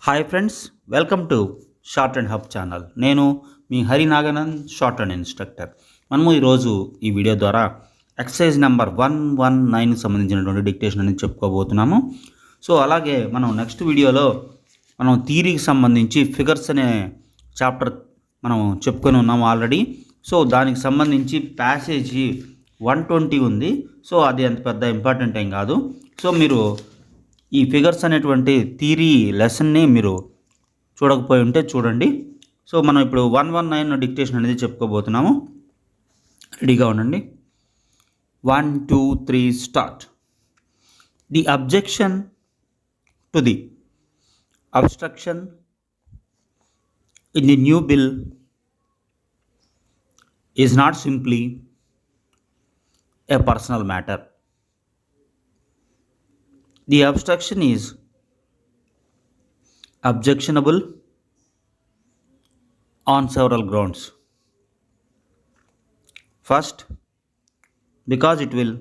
Hi friends, welcome to short and hub channel. నేను మీ హరినాగనంద్, short and instructor. మనము ఈరోజు ఈ వీడియో ద్వారా ఎక్సర్సైజ్ నెంబర్ 119కి సంబంధించినటువంటి డిక్టేషన్ అనేది చెప్పుకోబోతున్నాము. సో అలాగే మనం నెక్స్ట్ వీడియోలో మనం థియరీకి సంబంధించి ఫిగర్స్ అనే చాప్టర్ మనం చెప్పుకొని ఉన్నాము ఆల్రెడీ. సో దానికి సంబంధించి ప్యాసేజీ 120 ఉంది. సో అది అంత పెద్ద ఇంపార్టెంట్ ఏం కాదు. సో మీరు ఈ ఫిగర్స్ అనేటువంటి థియరీ లెసన్ని మీరు చూడకపోయి ఉంటే చూడండి. సో మనం ఇప్పుడు 119 డిక్టేషన్ అనేది చెప్పుకోబోతున్నాము. రెడీగా ఉండండి. 1 2 3 start. The objection to the obstruction in the new bill is not simply a personal matter. The obstruction is objectionable on several grounds. First, because it will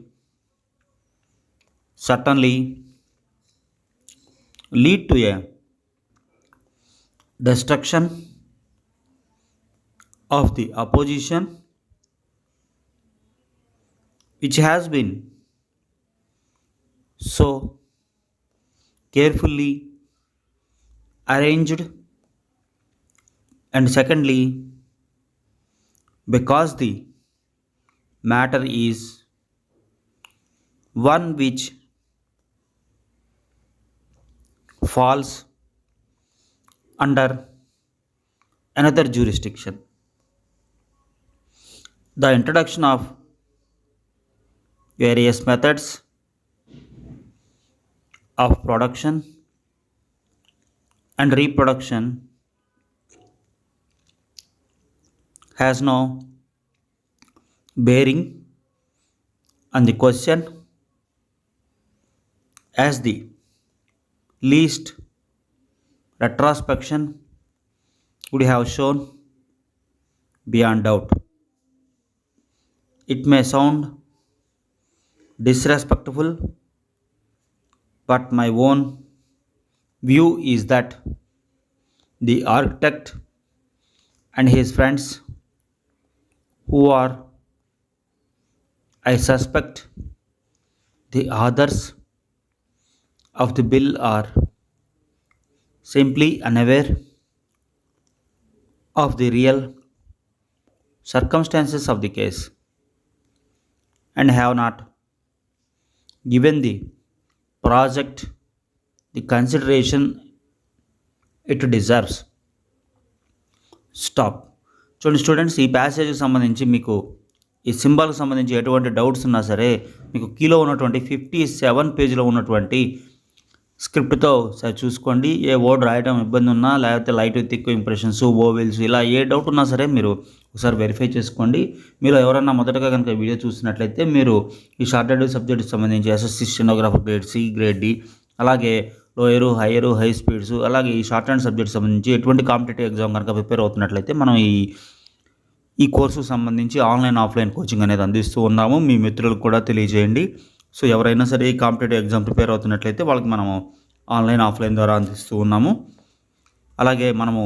certainly lead to a destruction of the opposition which has been so carefully arranged, and secondly, because the matter is one which falls under another jurisdiction. The introduction of various methods of production and reproduction has no bearing on the question, as the least retrospection would have shown beyond doubt. It may sound disrespectful, but my own view is that the architect and his friends, who are, I suspect, the authors of the bill, are simply unaware of the real circumstances of the case and have not given the project the consideration it deserves. Stop. చూడండి students, ఈ ప్యాసేజ్కి సంబంధించి మీకు ఈ సింబల్కి సంబంధించి ఎటువంటి doubts ఉన్నా సరే మీకు కీలో ఉన్నటువంటి 57 పేజీలో ఉన్నటువంటి స్క్రిప్ట్తో సరే చూసుకోండి. ఏ వర్డ్ రాయడం ఇబ్బంది ఉన్నా, లేకపోతే లైట్ విత్ ఎక్కువ ఇంప్రెషన్స్, ఓవెల్స్, ఇలా ఏ డౌట్ ఉన్నా సరే మీరు ఒకసారి వెరిఫై చేసుకోండి. మీరు ఎవరన్నా మొదటగా కనుక వీడియో చూసినట్లయితే మీరు ఈ షార్టెడ్ సబ్జెక్ట్కి సంబంధించి SSC stenographer grade C, grade D, అలాగే లోయరు, హయ్యరు, హై స్పీడ్స్, అలాగే ఈ షార్ట్ హ్యాండ్ సబ్జెక్ట్ సంబంధించి ఎటువంటి కాంపిటేటివ్ ఎగ్జామ్ కనుక ప్రిపేర్ అవుతున్నట్లయితే మనం ఈ కోర్సుకు సంబంధించి ఆన్లైన్, ఆఫ్లైన్ కోచింగ్ అనేది అందిస్తూ ఉన్నాము. మీ మిత్రులకు కూడా తెలియజేయండి. సో ఎవరైనా సరే ఈ కాంపిటేటివ్ ఎగ్జామ్ ప్రిపేర్ అవుతున్నట్లయితే వాళ్ళకి మనము ఆన్లైన్, ఆఫ్లైన్ ద్వారా అందిస్తూ ఉన్నాము. అలాగే మనము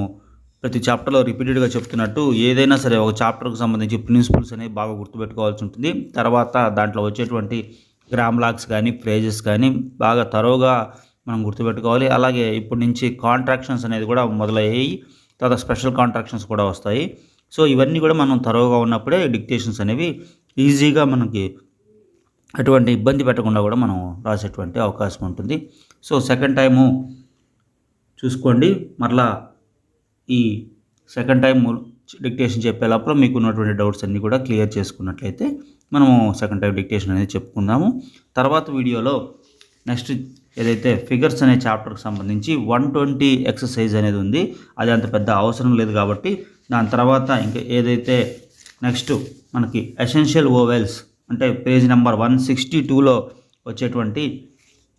ప్రతి చాప్టర్లో రిపీటెడ్గా చెప్తున్నట్టు ఏదైనా సరే ఒక చాప్టర్కి సంబంధించి ప్రిన్సిపల్స్ అనేవి బాగా గుర్తుపెట్టుకోవాల్సి ఉంటుంది. తర్వాత దాంట్లో వచ్చేటువంటి గ్రామ్ లాగ్స్ కానీ, ఫ్రేజెస్ కానీ బాగా తరోగా మనం గుర్తుపెట్టుకోవాలి. అలాగే ఇప్పటి నుంచి కాంట్రాక్షన్స్ అనేది కూడా మొదలయ్యాయి. తర్వాత స్పెషల్ కాంట్రాక్షన్స్ కూడా వస్తాయి. సో ఇవన్నీ కూడా మనం తరోగా ఉన్నప్పుడే డిక్టేషన్స్ అనేవి ఈజీగా మనకి అటువంటి ఇబ్బంది పెట్టకుండా కూడా మనం రాసేటువంటి అవకాశం ఉంటుంది. సో సెకండ్ టైము చూసుకోండి. మరలా ఈ సెకండ్ టైం డిక్టేషన్ చెప్పే లోపల మీకు ఉన్నటువంటి డౌట్స్ అన్నీ కూడా క్లియర్ చేసుకున్నట్లయితే మనము సెకండ్ టైం డిక్టేషన్ అనేది చెప్పుకుందాము. తర్వాత వీడియోలో నెక్స్ట్ ఏదైతే ఫిగర్స్ అనే చాప్టర్కి సంబంధించి 120 ఎక్సర్సైజ్ అనేది ఉంది. అది అంత పెద్ద అవసరం లేదు కాబట్టి దాని తర్వాత ఇంకా ఏదైతే నెక్స్ట్ మనకి ఎసెన్షియల్ ఓవెల్స్ అంటే పేజ్ నెంబర్ 162లో వచ్చేటువంటి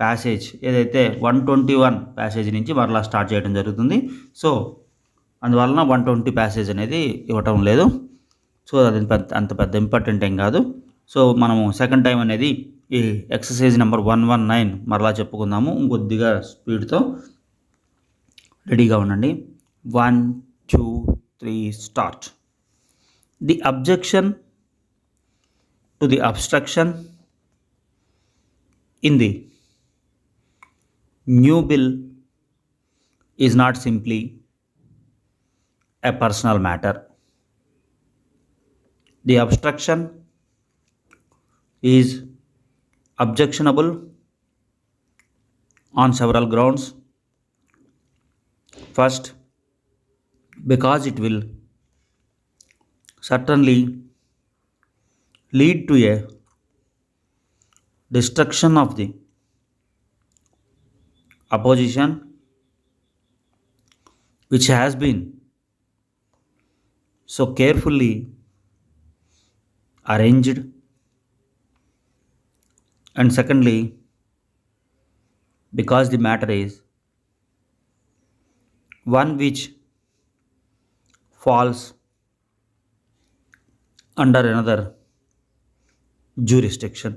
ప్యాసేజ్ ఏదైతే 121 ప్యాసేజ్ నుంచి మరలా స్టార్ట్ చేయడం జరుగుతుంది. సో అందువలన 120 ప్యాసేజ్ అనేది ఇవ్వటం లేదు. సో అది అంత పెద్ద ఇంపార్టెంట్ ఏం కాదు. సో మనము సెకండ్ టైం అనేది ఈ ఎక్సర్సైజ్ నెంబర్ 119 మరలా చెప్పుకుందాము కొద్దిగా స్పీడ్తో. రెడీగా ఉండండి. 1 2 3 start. The objection to the obstruction in the new bill is not simply a personal matter. The obstruction is objectionable on several grounds. First, because it will certainly lead to a destruction of the opposition which has been so carefully arranged, and secondly, because the matter is one which falls under another jurisdiction.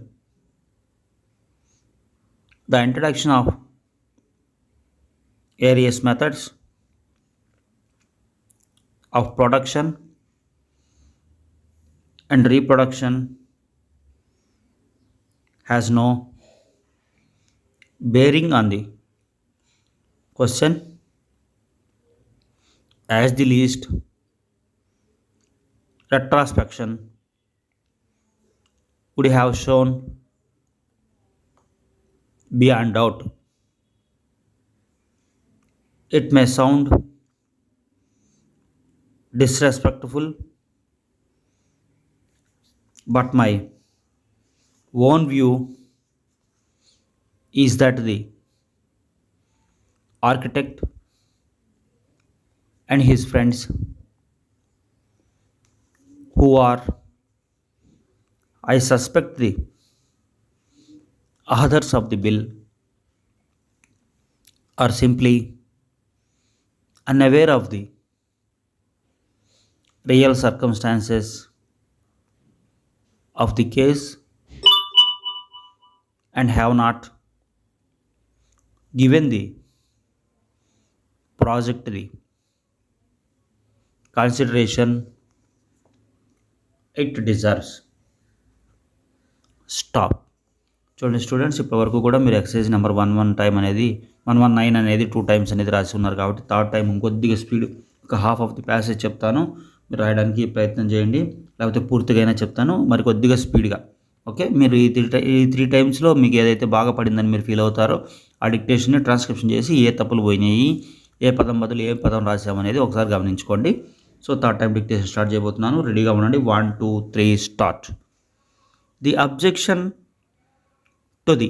The introduction of various methods of production and reproduction has no bearing on the question, as the least retrospection would have shown beyond doubt. It may sound disrespectful, but my own view is that the architect and his friends, who are, I suspect, the authors of the bill, are simply unaware of the real circumstances of the case and have not given the project the consideration it deserves. Stop. చూడండి students, ఇప్పటి వరకు కూడా మీరు exercise number 119 అనేది 2 times అనేది రాసి ఉన్నారు కాబట్టి థర్డ్ టైం ఇంకొద్దిగా స్పీడ్ ఒక హాఫ్ ఆఫ్ ది ప్యాసేజ్ చెప్తాను, మీరు రాయడానికి ప్రయత్నం చేయండి, లేకపోతే పూర్తిగా అయినా చెప్తాను, మరి కొద్దిగా స్పీడ్గా. ఓకే, మీరు ఈ త్రీ టైమ్స్లో మీకు ఏదైతే బాగా పడిందని మీరు ఫీల్ అవుతారో ఆ డిక్టేషన్ని ట్రాన్స్క్రిప్షన్ చేసి ఏ తప్పులు పోయినాయి, ఏ పదం బదులు ఏ పదం రాసామనేది ఒకసారి గమనించుకోండి. So third time dictation start చేయబోతున్నాను, రెడీగా ఉండండి. 1 2 3 start. The objection to the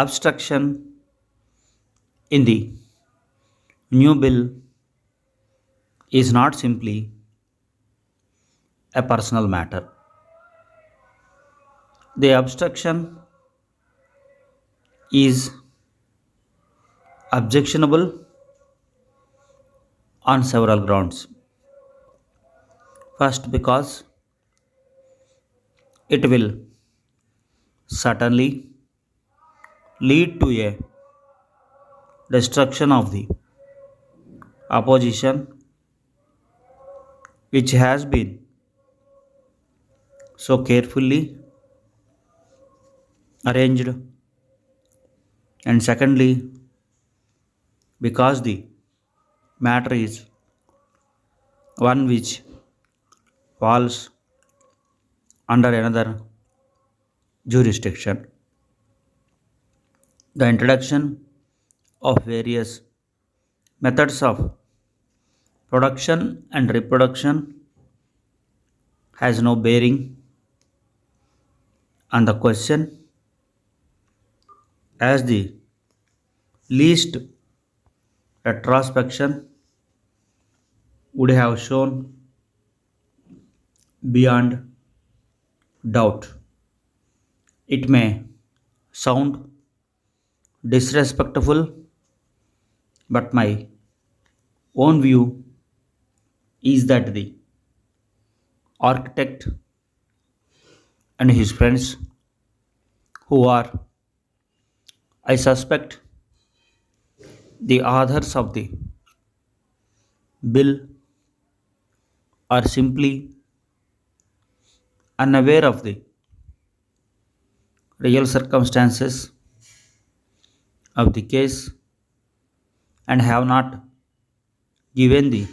obstruction in the new bill is not simply a personal matter. The obstruction is objectionable on several grounds. First, because it will certainly lead to a destruction of the opposition which has been so carefully arranged, and secondly, because the matter is one which falls under another jurisdiction. The introduction of various methods of production and reproduction has no bearing on the question, as the least retrospection would have shown beyond doubt. It may sound disrespectful, but my own view is that the architect and his friends, who are, I suspect, the authors of the bill are simply unaware of the real circumstances of the case and have not given the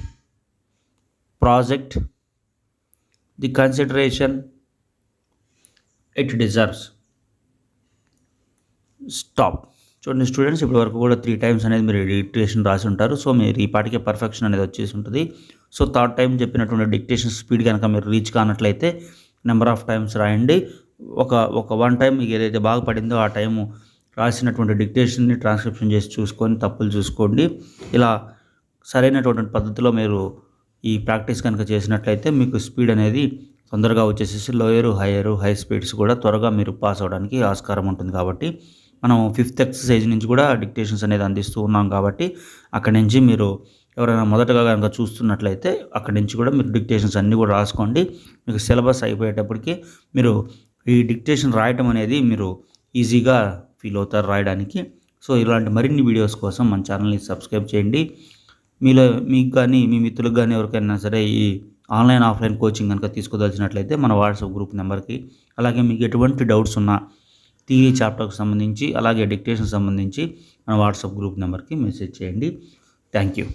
project the consideration it deserves. Stop. చూడండి students, ఇప్పటి వరకు కూడా 3 times అనేది మీరు dictation రాసి ఉంటారు. So మీరు ఈ పాటికే పర్ఫెక్షన్ అనేది వచ్చేసి ఉంటుంది. సో థర్డ్ టైం చెప్పినటువంటి డిక్టేషన్ స్పీడ్ కనుక మీరు రీచ్ కానట్లయితే నెంబర్ ఆఫ్ టైమ్స్ రాయండి. ఒక 1 టైం మీకు ఏదైతే బాగా పడిందో ఆ టైము రాసినటువంటి డిక్టేషన్ని ట్రాన్స్క్రిప్షన్ చేసి చూసుకొని తప్పులు చూసుకోండి. ఇలా సరైనటువంటి పద్ధతిలో మీరు ఈ ప్రాక్టీస్ కనుక చేసినట్లయితే మీకు స్పీడ్ అనేది తొందరగా వచ్చేసేసి లోయరు హై స్పీడ్స్ కూడా త్వరగా మీరు పాస్ అవ్వడానికి ఆస్కారం ఉంటుంది. కాబట్టి మనం 5th ఎక్సర్సైజ్ నుంచి కూడా డిక్టేషన్స్ అనేది అందిస్తూ ఉన్నాం. కాబట్టి అక్కడి నుంచి మీరు ఎవరైనా మొదటగా కనుక చూస్తున్నట్లయితే అక్కడి నుంచి కూడా మీరు డిక్టేషన్స్ అన్నీ కూడా రాసుకోండి. మీకు సిలబస్ అయిపోయేటప్పటికి మీరు ఈ డిక్టేషన్ రాయటం అనేది మీరు ఈజీగా ఫీల్ అవుతారు రాయడానికి. సో ఇలాంటి మరిన్ని వీడియోస్ కోసం మన ఛానల్ని సబ్స్క్రైబ్ చేయండి. మీకు కానీ మీ మిత్రులకు కానీ ఎవరికైనా సరే ఈ ఆన్లైన్ ఆఫ్లైన్ కోచింగ్ కనుక తీసుకోదలిచినట్లయితే మన వాట్సాప్ గ్రూప్ నెంబర్కి, అలాగే మీకు ఎటువంటి డౌట్స్ ఉన్నా థియరీ చాప్టర్కి సంబంధించి అలాగే డిక్టేషన్ సంబంధించి మన వాట్సాప్ గ్రూప్ నెంబర్కి మెసేజ్ చేయండి. Thank you.